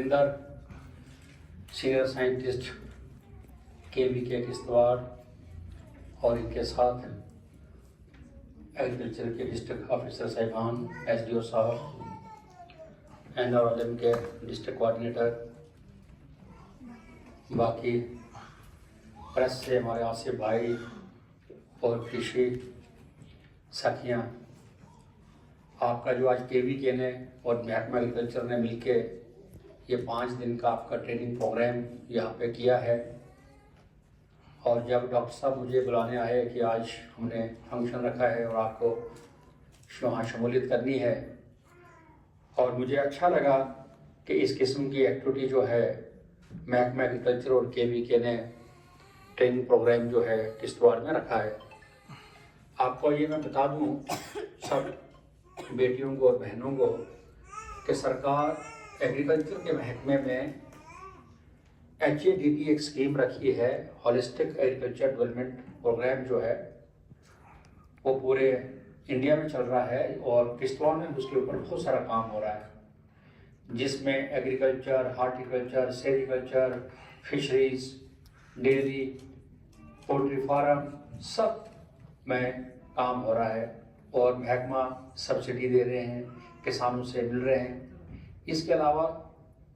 Inder senior scientist KV के किश्तवाड़ और इनके साथ एग्रीकल्चर के डिस्ट्रिक्ट ऑफिसर साहिबान, SDO साहब, NRLM के डिस्ट्रिक्ट कोऑर्डिनेटर, बाकी प्रेस से हमारे आसिफ भाई और कृषि साथियाँ, आपका जो आज KV ने और महकमा एग्रीकल्चर ने मिलके ये 5 दिन का आपका ट्रेनिंग प्रोग्राम यहाँ पे किया है। और जब डॉक्टर साहब मुझे बुलाने आए कि आज हमने फंक्शन रखा है और आपको वहाँ शमूलियत करनी है, और मुझे अच्छा लगा कि इस किस्म की एक्टिविटी जो है महकमा एग्रीकल्चर और KV ने ट्रेनिंग प्रोग्राम जो है किश्तवाड़ में रखा है। आपको ये मैं बता दूँ सब बेटियों को और बहनों को कि सरकार एग्रीकल्चर के महकमे में HADP एक स्कीम रखी है, होलिस्टिक एग्रीकल्चर डेवलपमेंट प्रोग्राम जो है वो पूरे इंडिया में चल रहा है और किश्तवाड़ में उसके ऊपर बहुत सारा काम हो रहा है, जिसमें agriculture, horticulture, sericulture, fisheries, dairy, poultry farm सब में काम हो रहा है और महकमा सब्सिडी दे रहे हैं, किसानों से मिल रहे हैं। इसके अलावा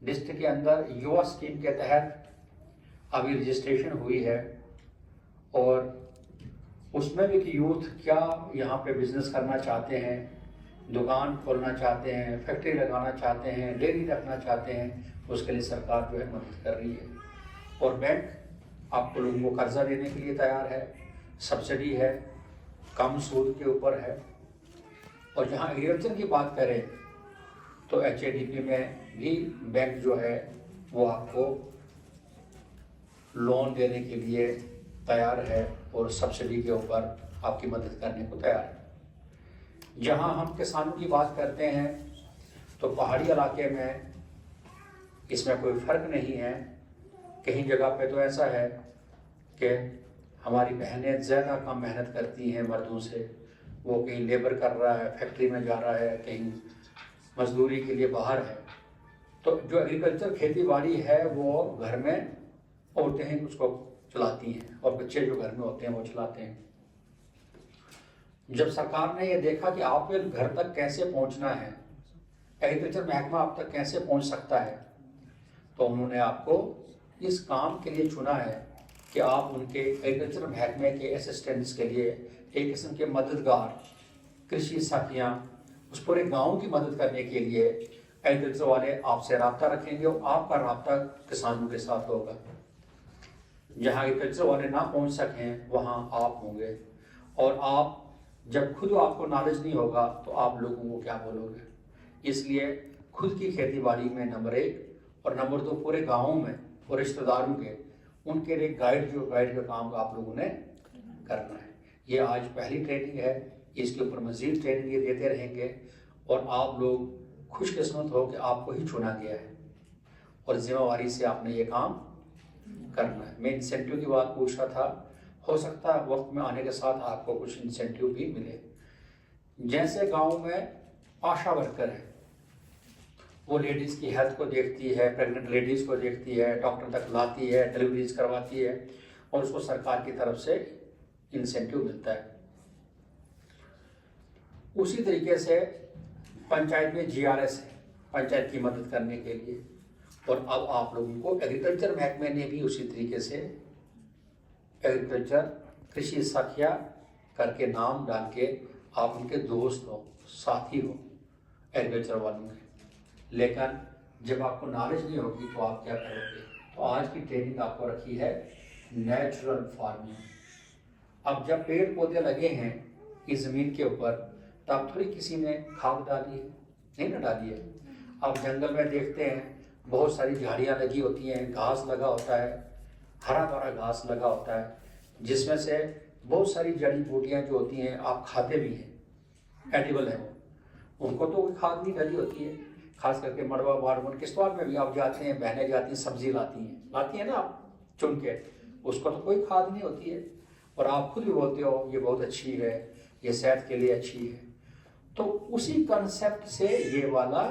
डिस्ट्रिक्ट के अंदर युवा स्कीम के तहत अभी रजिस्ट्रेशन हुई है और उसमें भी कि यूथ क्या यहाँ पे बिजनेस करना चाहते हैं, दुकान खोलना चाहते हैं, फैक्ट्री लगाना चाहते हैं, डेयरी रखना चाहते हैं, उसके लिए सरकार जो है मदद कर रही है। और बैंक आपको लोगों को कर्जा देने के लिए तैयार है, सब्सिडी है, कम सूद के ऊपर है। और जहाँ एग्रीकल्चर की बात करें तो HADP में भी बैंक जो है वो आपको लोन देने के लिए तैयार है और सब्सिडी के ऊपर आपकी मदद करने को तैयार है। जहाँ हम किसानों की बात करते हैं तो पहाड़ी इलाके में इसमें कोई फ़र्क नहीं है। कहीं जगह पे तो ऐसा है कि हमारी बहनें ज़्यादा कम मेहनत करती हैं मर्दों से, वो कहीं लेबर कर रहा है, फैक्ट्री में जा रहा है, कहीं मजदूरी के लिए बाहर है। तो जो एग्रीकल्चर खेती बाड़ी है वो घर में औरतें हैं उसको चलाती हैं और बच्चे जो घर में होते हैं वो चलाते हैं। जब सरकार ने ये देखा कि आपके घर तक कैसे पहुंचना है, एग्रीकल्चर महकमा आप तक कैसे पहुंच सकता है, तो उन्होंने आपको इस काम के लिए चुना है कि आप उनके एग्रीकल्चर महकमे के असिस्टेंट्स के लिए एक किस्म के मददगार, कृषि साथियाँ, उस पूरे गांव की मदद करने के लिए एग्रीकल्चर वाले आपसे रब्ता रखेंगे और आपका रब्ता किसानों के साथ होगा। जहां एग्रीकल्चर वाले ना पहुंच सकें वहां आप होंगे, और आप जब खुद आपको नॉलेज नहीं होगा तो आप लोगों को क्या बोलोगे। इसलिए खुद की खेती बाड़ी में नंबर 1 और नंबर 2 पूरे गाँव में और रिश्तेदारों के उनके लिए गाइड का काम आप लोगों ने करना है। ये आज पहली ट्रेनिंग है, इसके ऊपर मज़ीद ट्रेनिंग ये देते रहेंगे और आप लोग खुशकिस्मत हो कि आपको ही चुना गया है और जिम्मेवारी से आपने ये काम करना है। मैं इंसेंटिव की बात पूछ रहा था, हो सकता है वक्त में आने के साथ आपको कुछ इंसेंटिव भी मिले। जैसे गांव में आशा वर्कर है, वो लेडीज़ की हेल्थ को देखती है, प्रेग्नेंट लेडीज़ को देखती है, डॉक्टर तक लाती है, डिलीवरीज करवाती है और उसको सरकार की तरफ से इंसेंटिव मिलता है। उसी तरीके से पंचायत में GRS है, पंचायत की मदद करने के लिए। और अब आप लोगों को एग्रीकल्चर महकमे ने भी उसी तरीके से एग्रीकल्चर कृषि साथिया करके नाम डाल के आप उनके दोस्त हो, साथी हो एग्रीकल्चर वालों के। लेकिन जब आपको नॉलेज नहीं होगी तो आप क्या करोगे। तो आज की ट्रेनिंग आपको रखी है नेचुरल फार्मिंग। अब जब पेड़ पौधे लगे हैं इस ज़मीन के ऊपर, तब थोड़ी किसी ने खाद डाली है, नहीं ना डाली है। आप जंगल में देखते हैं बहुत सारी झाड़ियाँ लगी होती हैं, घास लगा होता है, हरा भरा घास लगा होता है, जिसमें से बहुत सारी जड़ी बूटियाँ जो होती हैं आप खाते भी हैं, एडिबल हैं वो, उनको तो कोई खाद नहीं डाली होती है। खास करके मड़वा बाड़वन किश्तवाड़ में भी आप जाते हैं, बहनें जाती हैं, सब्जी लाती हैं ना आप चुन के, उसको तो कोई खाद नहीं होती है और आप खुद भी बोलते हो ये बहुत अच्छी है, ये सेहत के लिए अच्छी है। तो उसी कंसेप्ट से ये वाला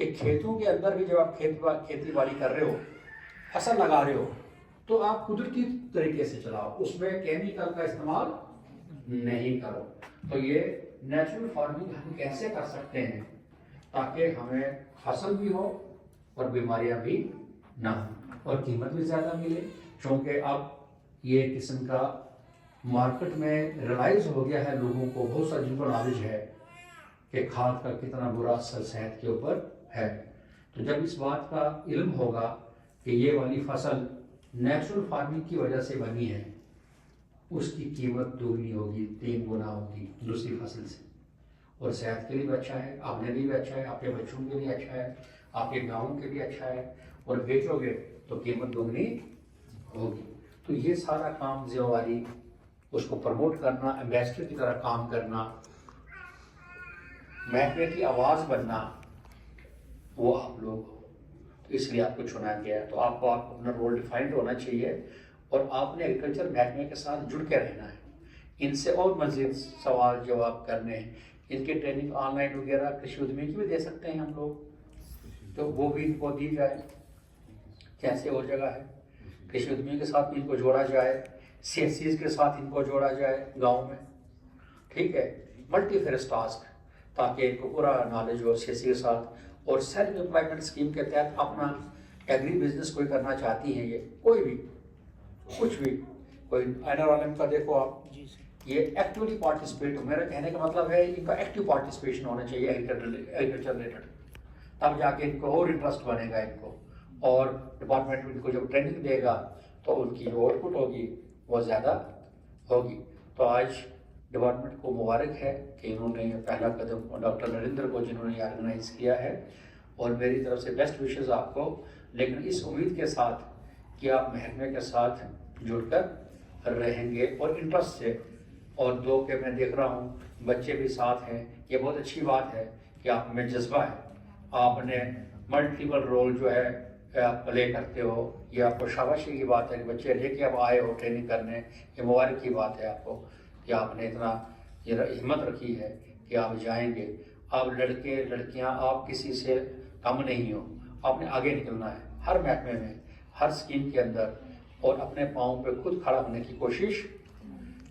कि खेतों के अंदर भी जब आप खेती बाड़ी कर रहे हो, फसल लगा रहे हो, तो आप कुदरती तरीके से चलाओ, उसमें केमिकल का इस्तेमाल नहीं करो। तो ये नेचुरल फार्मिंग हम कैसे कर सकते हैं ताकि हमें फसल भी हो और बीमारियां भी ना हो और कीमत भी ज़्यादा मिले, क्योंकि अब ये किस्म का मार्केट में रियलाइज हो गया है लोगों को, बहुत सारी जिनको नॉलेज है कि खाद का कितना बुरा असर सेहत के ऊपर है। तो जब इस बात का इल्म होगा कि ये वाली फसल नेचुरल फार्मिंग की वजह से बनी है, उसकी कीमत दोगुनी होगी, 3 गुना होगी दूसरी फसल से, और सेहत के लिए भी अच्छा है, अपने लिए भी अच्छा है, आपके बच्चों के लिए अच्छा है, आपके गाँव के लिए अच्छा है, और बेचोगे तो कीमत दोगुनी होगी। तो ये सारा काम जिम्मेवारी, उसको प्रमोट करना, एम्बेसडर की तरह काम करना, महकमे की आवाज़ बनना, वो आप लोग हो। तो इसलिए आपको चुना गया है। तो आपको अपना रोल डिफाइंड होना चाहिए और आपने एग्रीकल्चर महकमे के साथ जुड़ के रहना है। इनसे और मज़ीद सवाल जवाब करने हैं, इनकी ट्रेनिंग ऑनलाइन वगैरह कृषि उद्यमी की भी दे सकते हैं हम लोग, तो वो भी इनको दी जाए। कैसे और जगह है, कृषि उद्यमी के साथ भी इनको जोड़ा जाए, CSCs के साथ इनको जोड़ा जाए गाँव में, ठीक है, मल्टीफेरेस टास्क, ताकि इनको पूरा नॉलेज हो CSC के साथ। और सेल्फ एम्प्लॉयमेंट स्कीम के तहत अपना एग्री बिजनेस कोई करना चाहती हैं, ये कोई भी कुछ भी, कोई NRLM का देखो आप, ये एक्टिवली पार्टिसिपेट हो। मेरा कहने का मतलब है इनका एक्टिव पार्टिसिपेशन होना चाहिए एग्रीकल्चर रिलेटेड, तब जाके इनको और इंटरेस्ट बनेगा इनको, और डिपार्टमेंट इनको जब ट्रेनिंग देगा तो उनकी जो आउटपुट होगी वो ज़्यादा होगी। तो आज डिपार्टमेंट को मुबारक है कि इन्होंने पहला कदम डॉक्टर नरेंद्र को जिन्होंने ये ऑर्गेनाइज़ किया है, और मेरी तरफ से बेस्ट विशेज़ आपको, लेकिन इस उम्मीद के साथ कि आप महकमे के साथ जुड़कर रहेंगे और इंटरेस्ट से। और दो के मैं देख रहा हूँ बच्चे भी साथ हैं, ये बहुत अच्छी बात है कि आप में जज्बा है, आपने मल्टीपल रोल जो है आप प्ले करते हो। ये आपको शाबाशी की बात है कि बच्चे लेके अब आए हो ट्रेनिंग करने, ये मुबारक की बात है आपको कि आपने इतना ये हिम्मत रखी है कि आप जाएंगे। अब लड़के लड़कियां आप किसी से कम नहीं हो, आपने आगे निकलना है हर महकमे में, हर स्कीम के अंदर, और अपने पाँव पे खुद खड़ा होने की कोशिश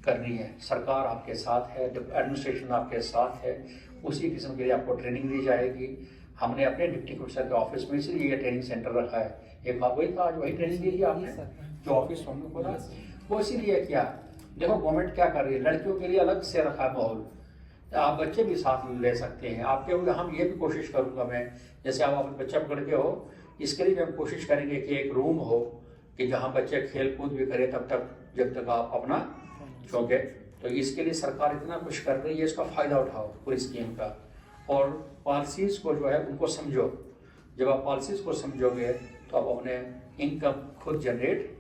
करनी है। सरकार आपके साथ है, एडमिनिस्ट्रेशन आपके साथ है, उसी किस्म के लिए आपको ट्रेनिंग दी जाएगी। हमने अपने डिप्टी कमिश्नर के ऑफिस में इसलिए ये ट्रेनिंग सेंटर रखा है, एक वही था आज वही ट्रेनिंग दी थी आपने, जो ऑफिस हमने खोला वो इसीलिए किया। देखो गवर्नमेंट क्या कर रही है, लड़कियों के लिए अलग से रखा माहौल, आप बच्चे भी साथ ले सकते हैं आपके। हम ये भी कोशिश करूँगा मैं, जैसे आप अपने बच्चा पकड़ के हो, इसके लिए भी हम कोशिश करेंगे कि एक रूम हो कि जहाँ बच्चे खेल कूद भी करें तब तक जब तक आप अपना क्योंकि। तो इसके लिए सरकार इतना कुछ कर रही है, इसका फ़ायदा उठाओ पूरी स्कीम का, और पॉलिसीज़ को जो है उनको समझो। जब आप पॉलिसीज़ को समझोगे तो आप अपने इनकम खुद जनरेट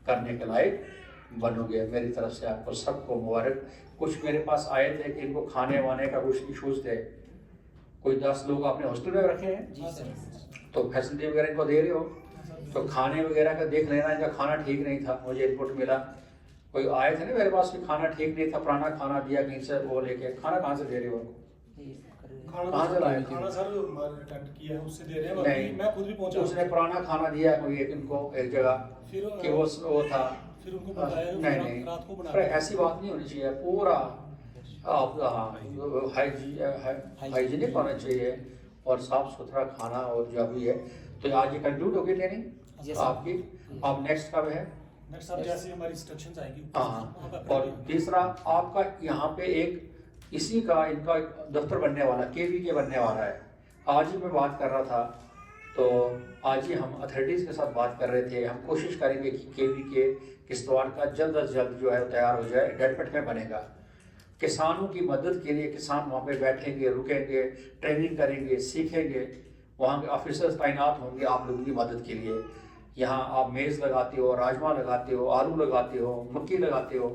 करने के लायक बनोगे। मेरी तरफ से आपको सबको मुबारक। कुछ मेरे पास आए थे कि इनको खाने वाने का कुछ इशूज़ थे, कोई 10 लोग आपने हॉस्टल में रखे हैं, तो फैसिलिटी वगैरह इनको दे रहे हो, तो खाने वगैरह का देख लेना, इनका खाना ठीक नहीं था। मुझे रिपोर्ट मिला, कोई आए थे ना मेरे पास कि खाना ठीक नहीं था, पुराना खाना दिया कहीं से, वो लेके खाना कहाँ से दे रहे हो उनको, कहाँ से लाए? खाना सर अटेंड किया है उससे दे रहे हैं, नहीं, मैं खुद भी पहुंचा, उसने पुराना खाना दिया है कोई इनको एक जगह कि वो था, फिर उनको बताया नहीं रात को बना, अरे ऐसी बात नहीं होनी चाहिए, पूरा आप हाइजीनिक होना चाहिए और साफ सुथरा खाना और जो भी है। तो आज ये कंक्लूड होगी ट्रेनिंग आपकी, अब नेक्स्ट कब है? नेक्स्ट अब जैसे हमारी इंस्ट्रक्शंस आएगी। हाँ, और तीसरा आपका यहाँ पे एक इसी का इनका दफ्तर बनने वाला KVK बनने वाला है। आज ही मैं बात कर रहा था, तो आज ही हम अथॉरिटीज़ के साथ बात कर रहे थे, हम कोशिश करेंगे कि KVK किश्तवाड़ का जल्द अज जल्द जो है तैयार हो जाए, डेडपट में बनेगा। किसानों की मदद के लिए किसान वहाँ पे बैठेंगे, रुकेंगे, ट्रेनिंग करेंगे, सीखेंगे, वहाँ के ऑफिसर्स तैनात होंगे आप लोगों की मदद के लिए। यहाँ आप मेज़ लगाते हो, राजमा लगाते हो, आलू लगाते हो, मक्की लगाते हो,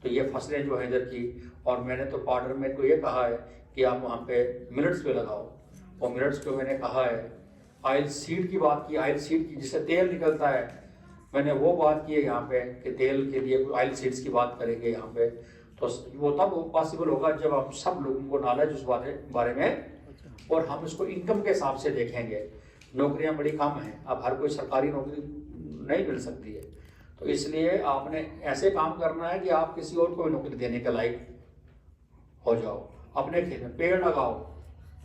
तो ये फसलें जो हैं इधर की। और मैंने तो पाउडर में को ये कहा है कि आप वहाँ पे मिलेट्स पे लगाओ, और मिलेट्स को मैंने कहा है, ऑयल सीड की बात की, ऑयल सीड की जिससे तेल निकलता है, मैंने वो बात की है यहाँ पे कि तेल के लिए ऑयल सीड्स की बात करेंगे यहाँ पे। तो वो तब पॉसिबल होगा जब आप सब लोगों को नॉलेज उस बारे में और हम इसको इनकम के हिसाब से देखेंगे। नौकरियां बड़ी कम हैं, अब हर कोई सरकारी नौकरी नहीं मिल सकती है, तो इसलिए आपने ऐसे काम करना है कि आप किसी और को भी नौकरी देने के लायक हो जाओ। अपने खेत में पेड़ लगाओ,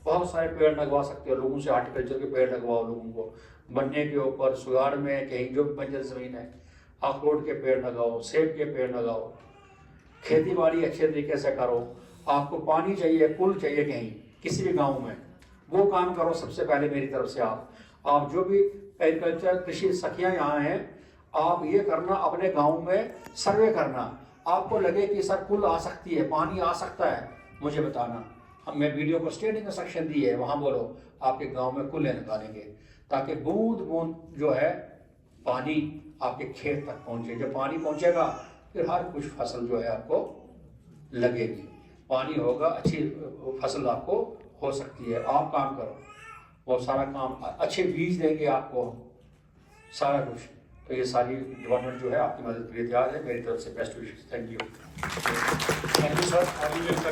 बहुत सारे पेड़ लगवा सकते हो, लोगों से हार्टिकल्चर के पेड़ लगवाओ, लोगों को बनने के ऊपर सुगाड़ में कहीं जो भी बंजर जमीन है अखरोट के पेड़ लगाओ, सेब के पेड़ लगाओ, खेती बाड़ी अच्छे तरीके से करो। आपको पानी चाहिए, पुल चाहिए कहीं किसी भी गांव में, वो काम करो सबसे पहले मेरी तरफ से। आप जो भी एग्रीकल्चर कृषि सखियां यहाँ हैं, आप ये करना, अपने गांव में सर्वे करना, आपको लगे कि सर पुल आ सकती है, पानी आ सकता है, मुझे बताना। मैं वीडियो को स्टेडिंग में सेक्शन दी है, वहाँ बोलो आपके गांव में कुल्ले निकालेंगे, ताकि बूंद बूंद जो है पानी आपके खेत तक पहुँचे। जब पानी पहुँचेगा फिर हर कुछ फसल जो है आपको लगेगी, पानी होगा, अच्छी फसल आपको हो सकती है। आप काम करो, वो सारा काम, अच्छे बीज देंगे आपको, सारा कुछ। तो ये सारी डिपार्टमेंट जो है आपकी मदद के लिए तैयार है। मेरी तरफ से best wishes. Thank you. Thank you sir.